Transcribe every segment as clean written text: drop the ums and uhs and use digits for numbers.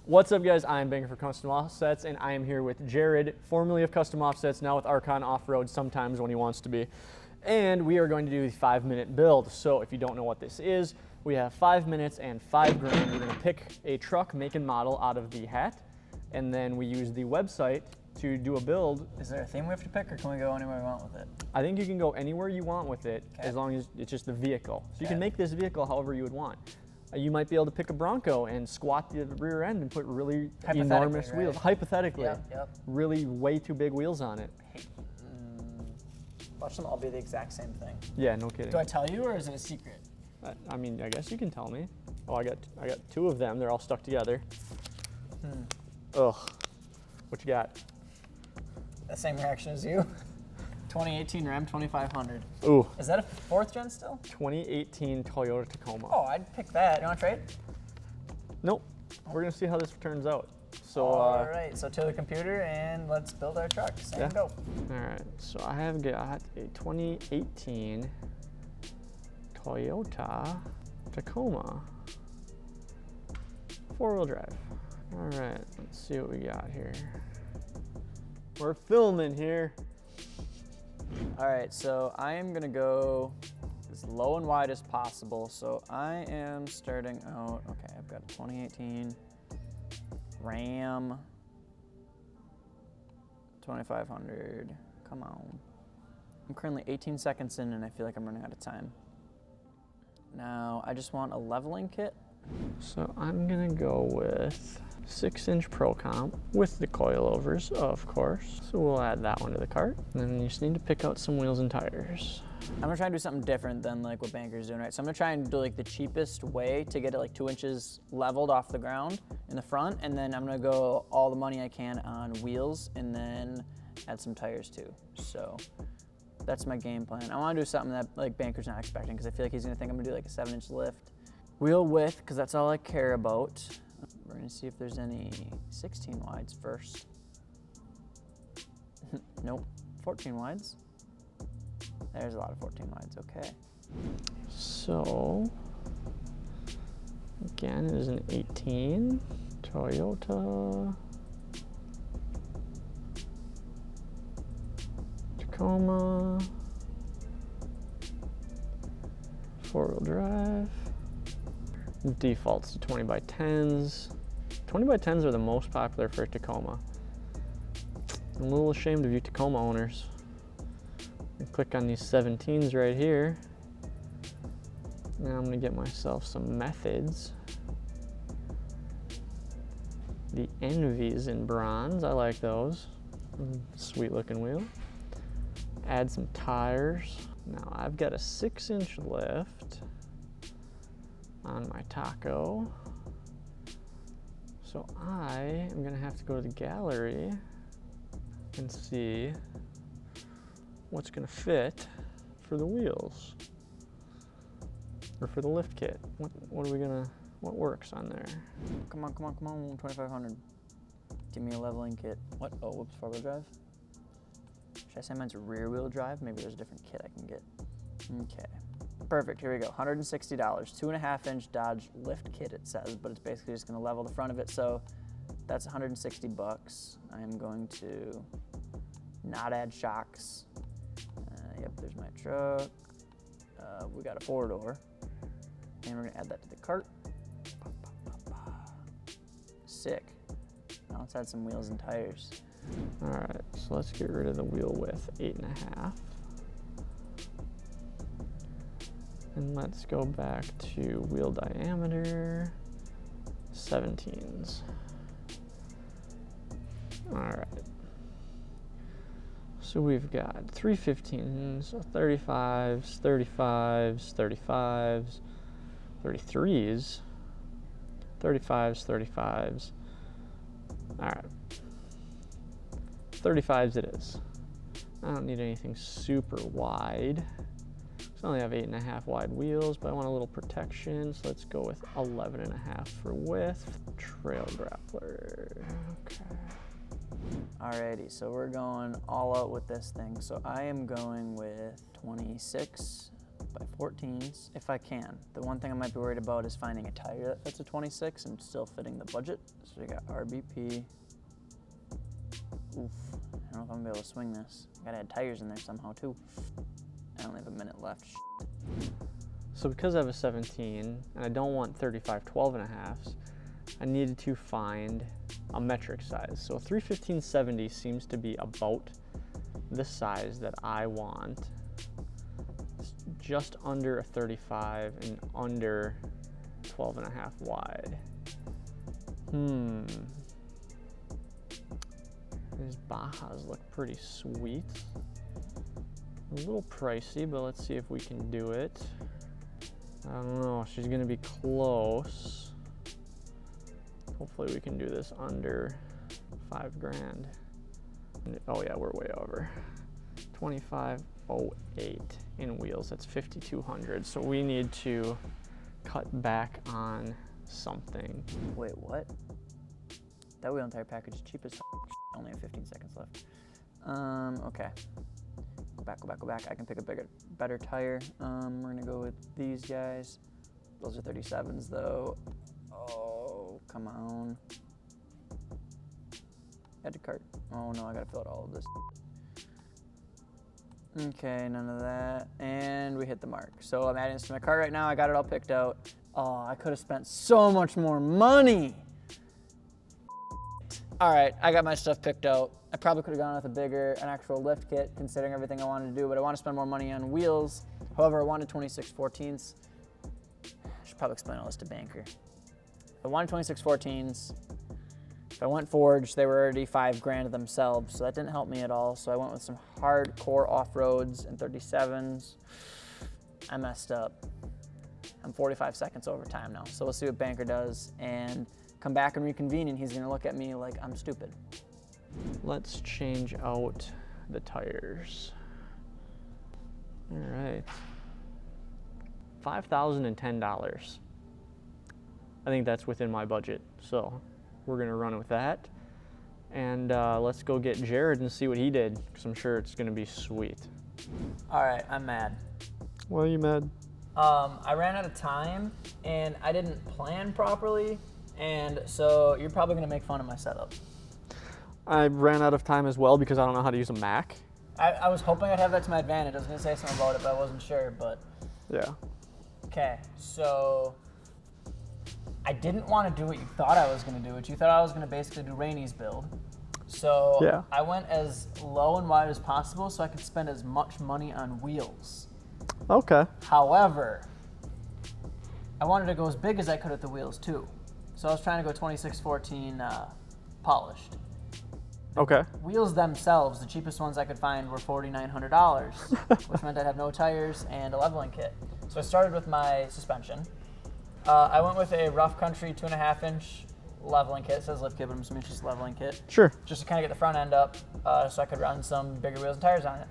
What's up, guys? I'm Banker for Custom Offsets, and I am here with Jared, formerly of Custom Offsets, now with Archon Off-Road sometimes when he wants to be. And we are going to do the 5-minute build. So if you don't know what this is, we have 5 minutes and $5 grand. We're going to pick a truck, make, and model out of the hat, and then we use the website to do a build. Is there a theme we have to pick, or can we go anywhere we want with it? I think you can go anywhere you want with it, as long as it's just the vehicle. So you can make this vehicle however you would want. You might be able to pick a Bronco and squat the rear end and put really enormous wheels. Hypothetically, really way too big wheels on it. Watch them all be the exact same thing. Yeah, no kidding. Do I tell you, or is it a secret? I mean, I guess you can tell me. Oh, I got 2 of them. They're all stuck together. Ugh. What you got? The same reaction as you. 2018 Ram 2500. Ooh. Is that a 4th gen still? 2018 Toyota Tacoma. Oh, I'd pick that. You want to trade? Nope. We're gonna see how this turns out. So. All right. So to the computer and let's build our truck. Go. All right. So I have got a 2018 Toyota Tacoma 4-wheel drive. All right. Let's see what we got here. We're filming here. All right, so I am gonna go as low and wide as possible. So I am starting out, okay, I've got a 2018 Ram 2500, come on. I'm currently 18 seconds in and I feel like I'm running out of time. Now, I just want a leveling kit. So I'm gonna go with 6-inch Pro Comp with the coilovers, of course. So we'll add that one to the cart. And then you just need to pick out some wheels and tires. I'm gonna try and do something different than like what Banker's doing, right? So I'm gonna try and do like the cheapest way to get it like 2 inches leveled off the ground in the front, and then I'm gonna go all the money I can on wheels and then add some tires too. So that's my game plan. I wanna do something that like Banker's not expecting, because I feel like he's gonna think I'm gonna do like a 7-inch lift. Wheel width, because that's all I care about. We're gonna see if there's any 16 wides first. Nope, 14 wides. There's a lot of 14 wides, okay. So, again, it is an 18 Toyota Tacoma 4-wheel drive. Defaults to 20 by 10s. 20 by 10s are the most popular for a Tacoma. I'm a little ashamed of you Tacoma owners. Click on these 17s right here. Now I'm gonna get myself some methods. The Envies in bronze, I like those. Sweet looking wheel. Add some tires. Now I've got a 6-inch lift on my Taco. So I am gonna have to go to the gallery and see what's gonna fit for the wheels, or for the lift kit. What works on there? Come on, 2500. Give me a leveling kit. What, oh, whoops, 4-wheel drive? Should I say mine's rear wheel drive? Maybe there's a different kit I can get. Okay. Perfect, here we go, $160, 2.5-inch Dodge lift kit it says, but it's basically just gonna level the front of it, so that's 160 bucks. I am going to not add shocks. Yep, there's my truck. We got a 4-door, and we're gonna add that to the cart. Sick. Now let's add some wheels and tires. All right, so let's get rid of the wheel width, 8.5. And let's go back to wheel diameter, 17s. All right. So we've got 315s, 35s, 35s, 35s, 33s, 35s, 35s. All right. 35s it is. I don't need anything super wide. So I only have 8.5 wide wheels, but I want a little protection, so let's go with 11.5 for width. Trail grappler, okay. Alrighty, so we're going all out with this thing. So I am going with 26 by 14s if I can. The one thing I might be worried about is finding a tire that fits a 26 and still fitting the budget. So we got RBP. Oof, I don't know if I'm gonna be able to swing this. I gotta add tires in there somehow too. I only have a minute left. So because I have a 17 and I don't want 35 12.5s, I needed to find a metric size. So 315/70 seems to be about the size that I want. It's just under a 35 and under 12.5 wide. These Bajas look pretty sweet. A little pricey, but let's see if we can do it. I don't know, she's gonna be close. Hopefully we can do this under 5 grand. Oh yeah, we're way over. 2508 in wheels, that's 5,200. So we need to cut back on something. Wait, what? That wheel and tire package is cheap as only have 15 seconds left. Okay. Go back. I can pick a better tire. We're gonna go with these guys. Those are 37s though. Oh, come on. Add to cart. Oh no, I gotta fill out all of this. Okay, none of that. And we hit the mark. So I'm adding this to my cart right now. I got it all picked out. Oh, I could have spent so much more money. All right, I got my stuff picked out. I probably could have gone with an actual lift kit, considering everything I wanted to do, but I want to spend more money on wheels. However, I wanted 2614s. I should probably explain all this to Banker. I wanted 2614s. If I went forged, they were already 5 grand themselves, so that didn't help me at all. So I went with some hardcore off-roads and 37s. I messed up. I'm 45 seconds over time now, so we'll see what Banker does and come back and reconvene, and he's gonna look at me like I'm stupid. Let's change out the tires. All right. $5,010. I think that's within my budget, so we're gonna run with that. And let's go get Jared and see what he did, because I'm sure it's gonna be sweet. All right, I'm mad. Why are you mad? I ran out of time, and I didn't plan properly, and so you're probably gonna make fun of my setup. I ran out of time as well because I don't know how to use a Mac. I was hoping I'd have that to my advantage. I was gonna say something about it, but I wasn't sure, but. Yeah. Okay, so I didn't want to do what you thought I was gonna do. You thought I was gonna basically do Rainey's build. So yeah. I went as low and wide as possible so I could spend as much money on wheels. Okay. However, I wanted to go as big as I could with the wheels too. So I was trying to go 2614 polished. Okay. Wheels themselves, the cheapest ones I could find were $4,900, which meant I'd have no tires and a leveling kit. So I started with my suspension. I went with a Rough Country 2.5-inch leveling kit. It says lift kit, but I'm assuming it's just a leveling kit. Sure. Just to kind of get the front end up so I could run some bigger wheels and tires on it.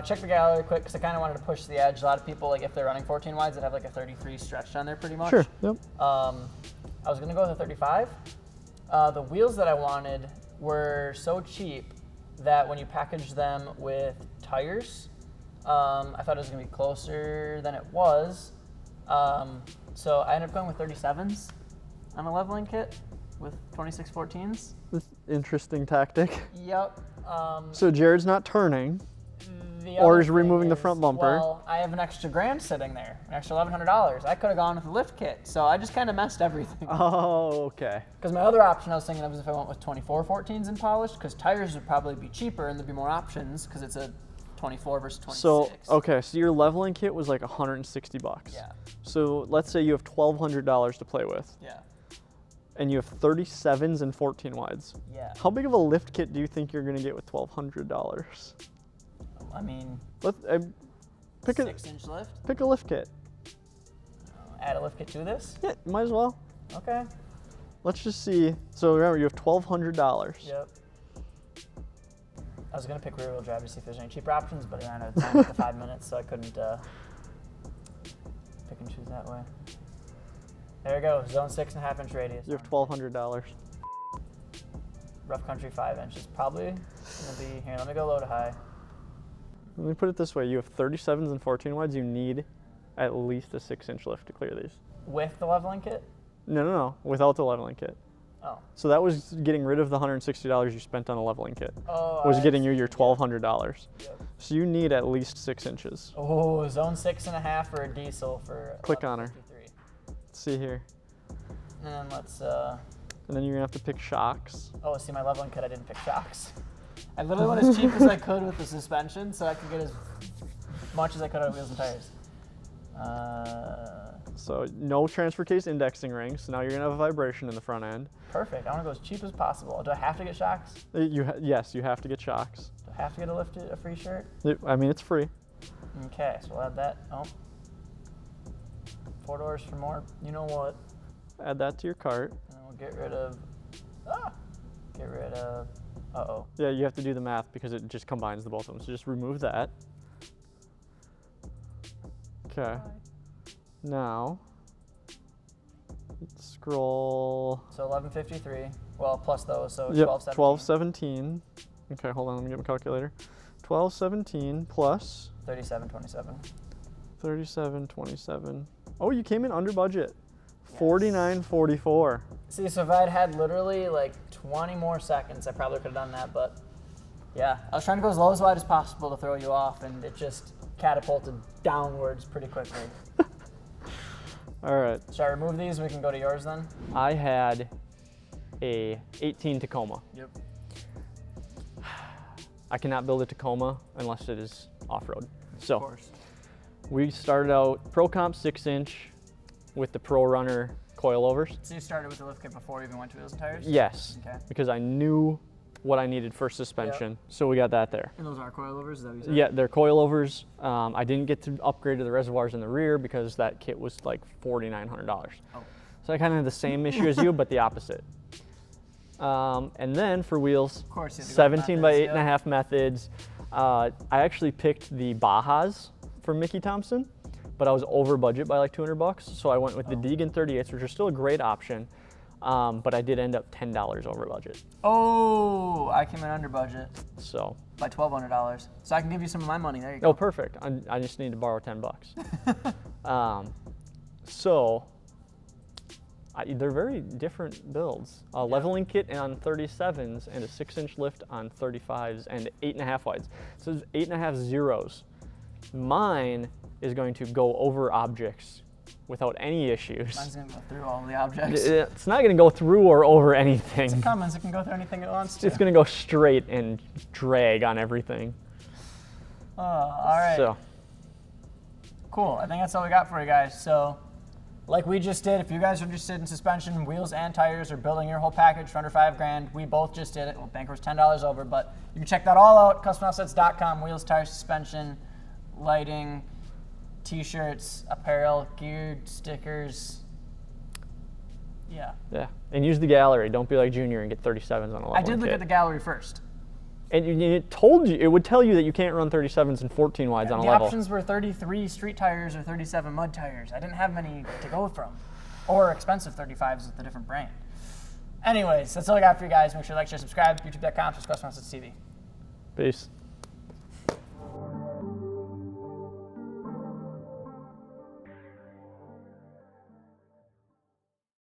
Check the gallery quick because I kind of wanted to push the edge. A lot of people, like if they're running 14 wides, that have like a 33 stretched on there pretty much. Sure. Yep. I was going to go with a 35. The wheels that I wanted were so cheap that when you package them with tires, I thought it was going to be closer than it was. So I ended up going with 37s on a leveling kit with 2614s. That's an interesting tactic. Yep. So Jared's not turning. The Or other is removing thing the front bumper. Well, I have an extra grand sitting there, an extra $1,100. I could have gone with the lift kit, so I just kind of messed everything. Oh, okay. Because my other option I was thinking of is if I went with 2414s and polished, because tires would probably be cheaper and there'd be more options because it's a 24 versus 26. So, okay, so your leveling kit was like $160. Yeah. So let's say you have $1,200 to play with. Yeah. And you have 37s and 14 wides. Yeah. How big of a lift kit do you think you're going to get with $1,200? I mean, pick 6-inch lift. Pick a lift kit. Add a lift kit to this. Yeah, might as well. Okay. Let's just see. So remember, you have $1,200. Yep. I was gonna pick rear wheel drive to see if there's any cheaper options, but I ran out of time after 5 minutes, so I couldn't pick and choose that way. There we go. Zone 6.5-inch radius. You have $1,200. Rough Country 5 inches. Probably gonna be here. Let me go low to high. Let me put it this way: you have 37s and 14 wides. You need at least a 6-inch lift to clear these. With the leveling kit? No, without the leveling kit. Oh. So that was getting rid of the $160 you spent on a leveling kit. Oh, Was getting you see. your $1,200. Yep. So you need at least 6 inches. Oh, zone 6.5 for a diesel for Click on her. 1153. Let's see here. And let's, And then you're gonna have to pick shocks. oh, see my leveling kit, I didn't pick shocks. I literally went as cheap as I could with the suspension so I could get as much as I could out of wheels and tires. So no transfer case indexing rings. So now you're gonna have a vibration in the front end. Perfect, I wanna go as cheap as possible. Do I have to get shocks? Yes, you have to get shocks. Do I have to get a free shirt? I mean, it's free. Okay, so we'll add that. Oh. $4 for more. You know what? Add that to your cart. And we'll get rid of. Get rid of. Uh-oh. Yeah, you have to do the math because it just combines the both of them. So just remove that. Okay. Now, let's scroll. So 1153. Well, plus those, so Yep, 1217. 1217. Okay, hold on, let me get my calculator. 1217 plus 3727. 3727. Oh, you came in under budget. 4944. See, so if I'd had literally like 20 more seconds, I probably could have done that, but yeah. I was trying to go as low as wide as possible to throw you off, and it just catapulted downwards pretty quickly. All right. Should I remove these? We can go to yours then? I had a 18 Tacoma. Yep. I cannot build a Tacoma unless it is off-road. Of So course. we started out Pro Comp 6-inch with the Pro Runner coilovers. So you started with the lift kit before you even went to wheels and tires? Yes, Okay. because I knew what I needed for suspension. So we got that there. And those are coilovers, is that what you said? Yeah, they're coilovers. I didn't get to upgrade to the reservoirs in the rear because that kit was like $4,900. Oh. So I kind of had the same issue as you, but the opposite. And then for wheels, Of course, you had to go with 17 by methods, 8.5 methods. I actually picked the Bajas from Mickey Thompson, but I was over budget by like $200, so I went with the Deegan 38s, which are still a great option, but I did end up $10 over budget. Oh, I came in under budget So, by $1,200. So I can give you some of my money. There you go. oh, perfect. I just need to borrow $10. So, they're very different builds. A leveling kit on 37s and a 6-inch lift on 35s and 8.5 wides. So there's 8.5 zeros. Mine is going to go over objects without any issues. Mine's going to go through all the objects. It's not going to go through or over anything. It's a Cummins. It can go through anything it wants to. It's going to go straight and drag on everything. Oh, all right. So, Cool. I think that's all we got for you guys. So, like we just did, if you guys are interested in suspension, wheels, and tires, or building your whole package for under $5,000, we both just did it. Well, Banker was $10 over, but you can check that all out. CustomOffsets.com. Wheels, tires, suspension, lighting, T-shirts, apparel, gear, stickers. Yeah. yeah. And use the gallery. Don't be like Junior and get 37s on a level I did look kit. at the gallery first. And it told you, it would tell you that you can't run 37s and 14 wides on a The level. options were 33 street tires or 37 mud tires. I didn't have many to go from. Or expensive 35s with a different brand. Anyways, that's all I got for you guys. Make sure to like, share, subscribe. YouTube.com/CustomOffsetsTV. Peace.